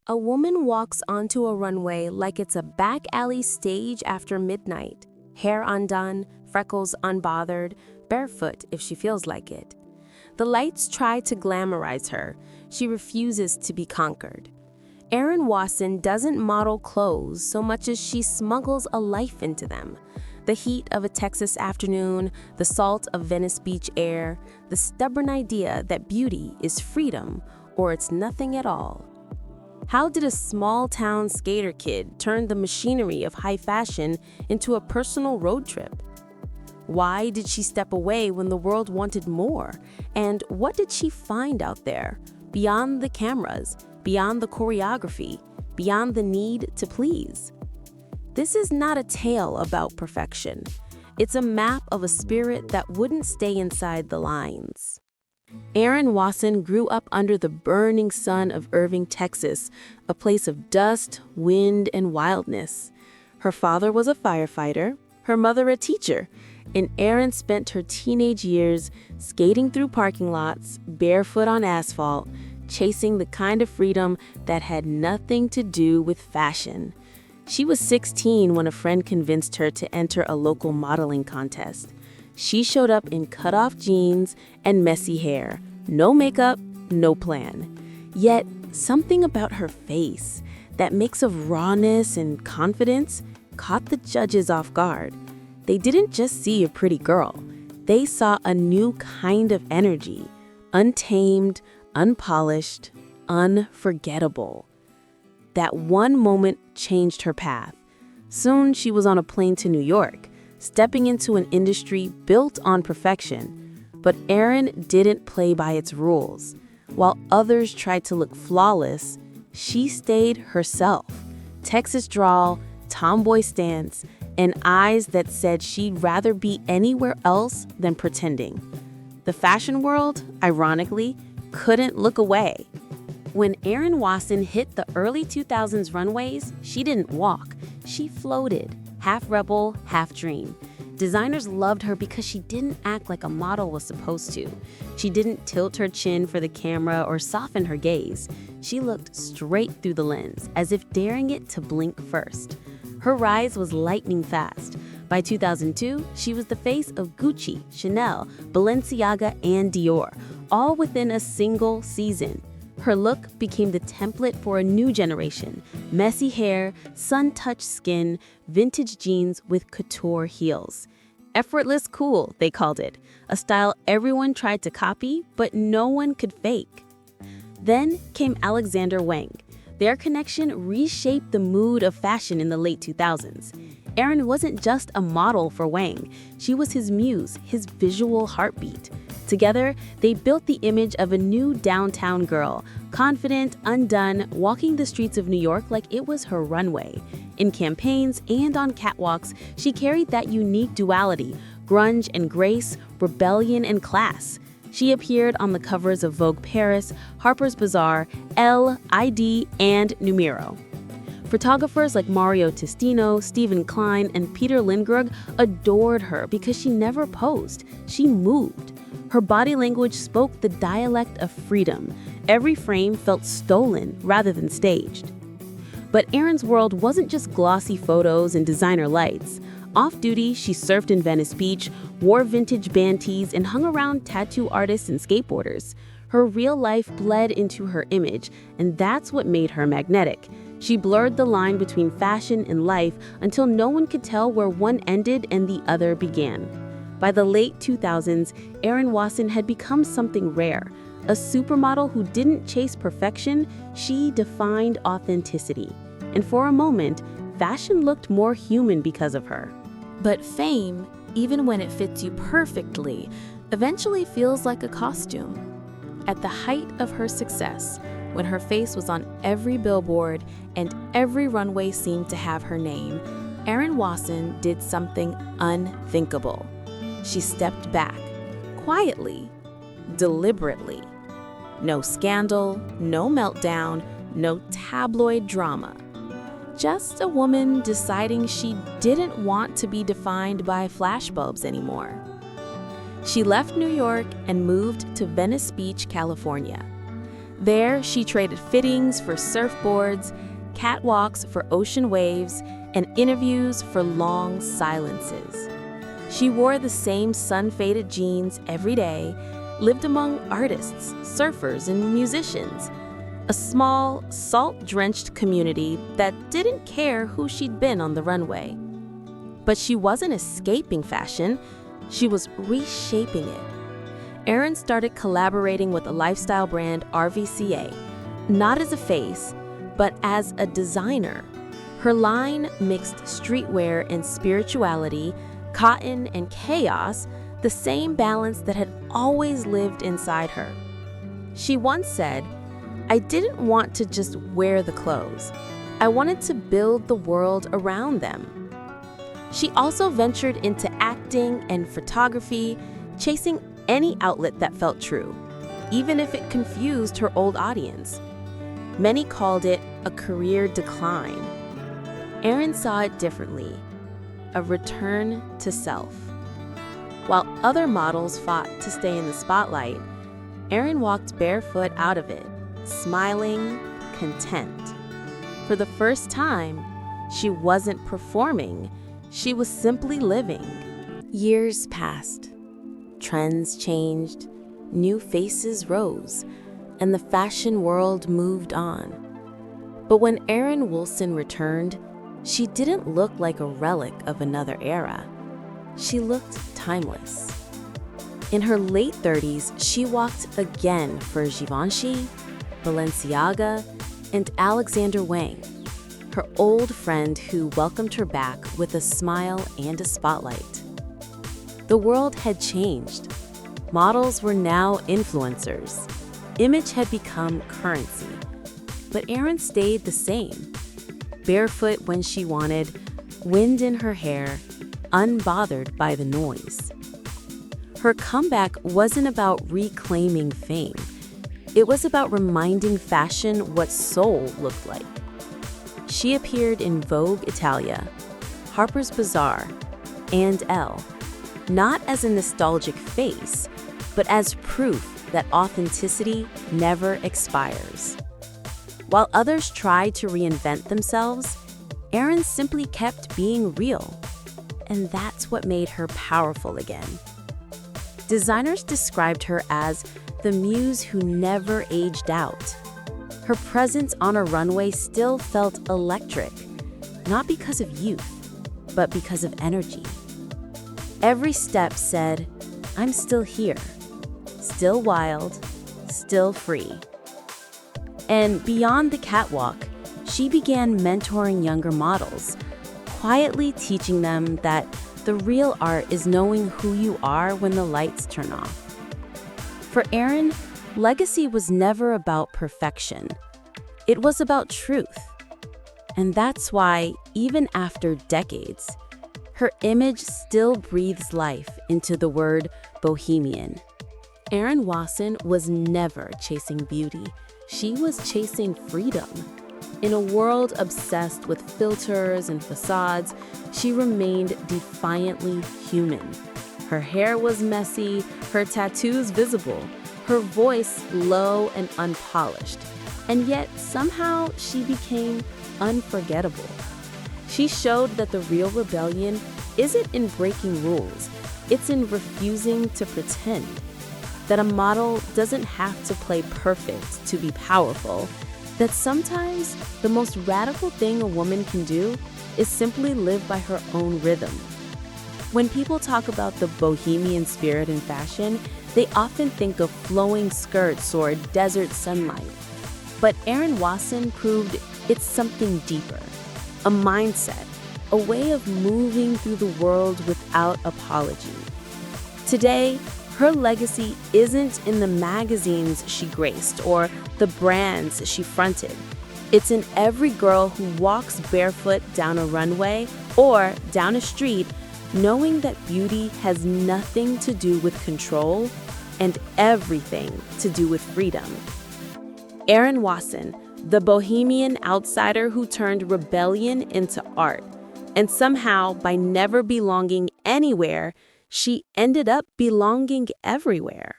A woman walks onto a runway like it's a back alley stage after midnight. Hair undone, freckles unbothered, barefoot if she feels like it. The lights try to glamorize her. She refuses to be conquered. Erin Wasson doesn't model clothes so much as she smuggles a life into them. The heat of a Texas afternoon, the salt of Venice Beach air, the stubborn idea that beauty is freedom or it's nothing at all. How did a small-town skater kid turn the machinery of high fashion into a personal road trip? Why did she step away when the world wanted more? And what did she find out there, beyond the cameras, beyond the choreography, beyond the need to please? This is not a tale about perfection. It's a map of a spirit that wouldn't stay inside the lines. Erin Wasson grew up under the burning sun of Irving, Texas, a place of dust, wind, and wildness. Her father was a firefighter, her mother a teacher, and Erin spent her teenage years skating through parking lots, barefoot on asphalt, chasing the kind of freedom that had nothing to do with fashion. She was 16 when a friend convinced her to enter a local modeling contest. She showed up in cut-off jeans and messy hair. No makeup, no plan. Yet, something about her face, that mix of rawness and confidence, caught the judges off guard. They didn't just see a pretty girl. They saw a new kind of energy, untamed, unpolished, unforgettable. That one moment changed her path. Soon she was on a plane to New York, stepping into an industry built on perfection. But Erin didn't play by its rules. While others tried to look flawless, she stayed herself. Texas drawl, tomboy stance, and eyes that said she'd rather be anywhere else than pretending. The fashion world, ironically, couldn't look away. When Erin Wasson hit the early 2000s runways, she didn't walk, she floated, half rebel, half dream. Designers loved her because she didn't act like a model was supposed to. She didn't tilt her chin for the camera or soften her gaze. She looked straight through the lens, as if daring it to blink first. Her rise was lightning fast. By 2002, she was the face of Gucci, Chanel, Balenciaga, and Dior, all within a single season. Her look became the template for a new generation. Messy hair, sun-touched skin, vintage jeans with couture heels. Effortless cool, they called it. A style everyone tried to copy, but no one could fake. Then came Alexander Wang. Their connection reshaped the mood of fashion in the late 2000s. Erin wasn't just a model for Wang. She was his muse, his visual heartbeat. Together, they built the image of a new downtown girl, confident, undone, walking the streets of New York like it was her runway. In campaigns and on catwalks, she carried that unique duality, grunge and grace, rebellion and class. She appeared on the covers of Vogue Paris, Harper's Bazaar, Elle, ID, and Numero. Photographers like Mario Testino, Stephen Klein, and Peter Lindbergh adored her because she never posed, she moved. Her body language spoke the dialect of freedom. Every frame felt stolen rather than staged. But Erin's world wasn't just glossy photos and designer lights. Off-duty, she surfed in Venice Beach, wore vintage band tees, and hung around tattoo artists and skateboarders. Her real life bled into her image, and that's what made her magnetic. She blurred the line between fashion and life until no one could tell where one ended and the other began. By the late 2000s, Erin Wasson had become something rare. A supermodel who didn't chase perfection, she defined authenticity. And for a moment, fashion looked more human because of her. But fame, even when it fits you perfectly, eventually feels like a costume. At the height of her success, when her face was on every billboard and every runway seemed to have her name, Erin Wasson did something unthinkable. She stepped back, quietly, deliberately. No scandal, no meltdown, no tabloid drama. Just a woman deciding she didn't want to be defined by flashbulbs anymore. She left New York and moved to Venice Beach, California. There, she traded fittings for surfboards, catwalks for ocean waves, and interviews for long silences. She wore the same sun-faded jeans every day, lived among artists, surfers, and musicians, a small, salt-drenched community that didn't care who she'd been on the runway. But she wasn't escaping fashion, she was reshaping it. Erin started collaborating with the lifestyle brand RVCA, not as a face, but as a designer. Her line mixed streetwear and spirituality, cotton and chaos, the same balance that had always lived inside her. She once said, "I didn't want to just wear the clothes. I wanted to build the world around them." She also ventured into acting and photography, chasing any outlet that felt true, even if it confused her old audience. Many called it a career decline. Erin saw it differently, a return to self. While other models fought to stay in the spotlight, Erin walked barefoot out of it, smiling, content. For the first time, she wasn't performing, she was simply living. Years passed. Trends changed, new faces rose, and the fashion world moved on. But when Erin Wasson returned, she didn't look like a relic of another era. She looked timeless. In her late 30s, she walked again for Givenchy, Balenciaga, and Alexander Wang, her old friend who welcomed her back with a smile and a spotlight. The world had changed. Models were now influencers. Image had become currency. But Erin stayed the same. Barefoot when she wanted, wind in her hair, unbothered by the noise. Her comeback wasn't about reclaiming fame. It was about reminding fashion what soul looked like. She appeared in Vogue Italia, Harper's Bazaar, and Elle, not as a nostalgic face, but as proof that authenticity never expires. While others tried to reinvent themselves, Erin simply kept being real. And that's what made her powerful again. Designers described her as the muse who never aged out. Her presence on a runway still felt electric, not because of youth, but because of energy. Every step said, "I'm still here, still wild, still free." And beyond the catwalk, she began mentoring younger models, quietly teaching them that the real art is knowing who you are when the lights turn off. For Erin, legacy was never about perfection. It was about truth. And that's why, even after decades, her image still breathes life into the word bohemian. Erin Wasson was never chasing beauty. She was chasing freedom. In a world obsessed with filters and facades, she remained defiantly human. Her hair was messy, her tattoos visible, her voice low and unpolished, and yet somehow she became unforgettable. She showed that the real rebellion isn't in breaking rules, it's in refusing to pretend. That a model doesn't have to play perfect to be powerful, that sometimes the most radical thing a woman can do is simply live by her own rhythm. When people talk about the bohemian spirit in fashion, they often think of flowing skirts or desert sunlight. But Erin Wasson proved it's something deeper, a mindset, a way of moving through the world without apology. Today, her legacy isn't in the magazines she graced or the brands she fronted. It's in every girl who walks barefoot down a runway or down a street, knowing that beauty has nothing to do with control and everything to do with freedom. Erin Wasson, the bohemian outsider who turned rebellion into art. And somehow, by never belonging anywhere, she ended up belonging everywhere.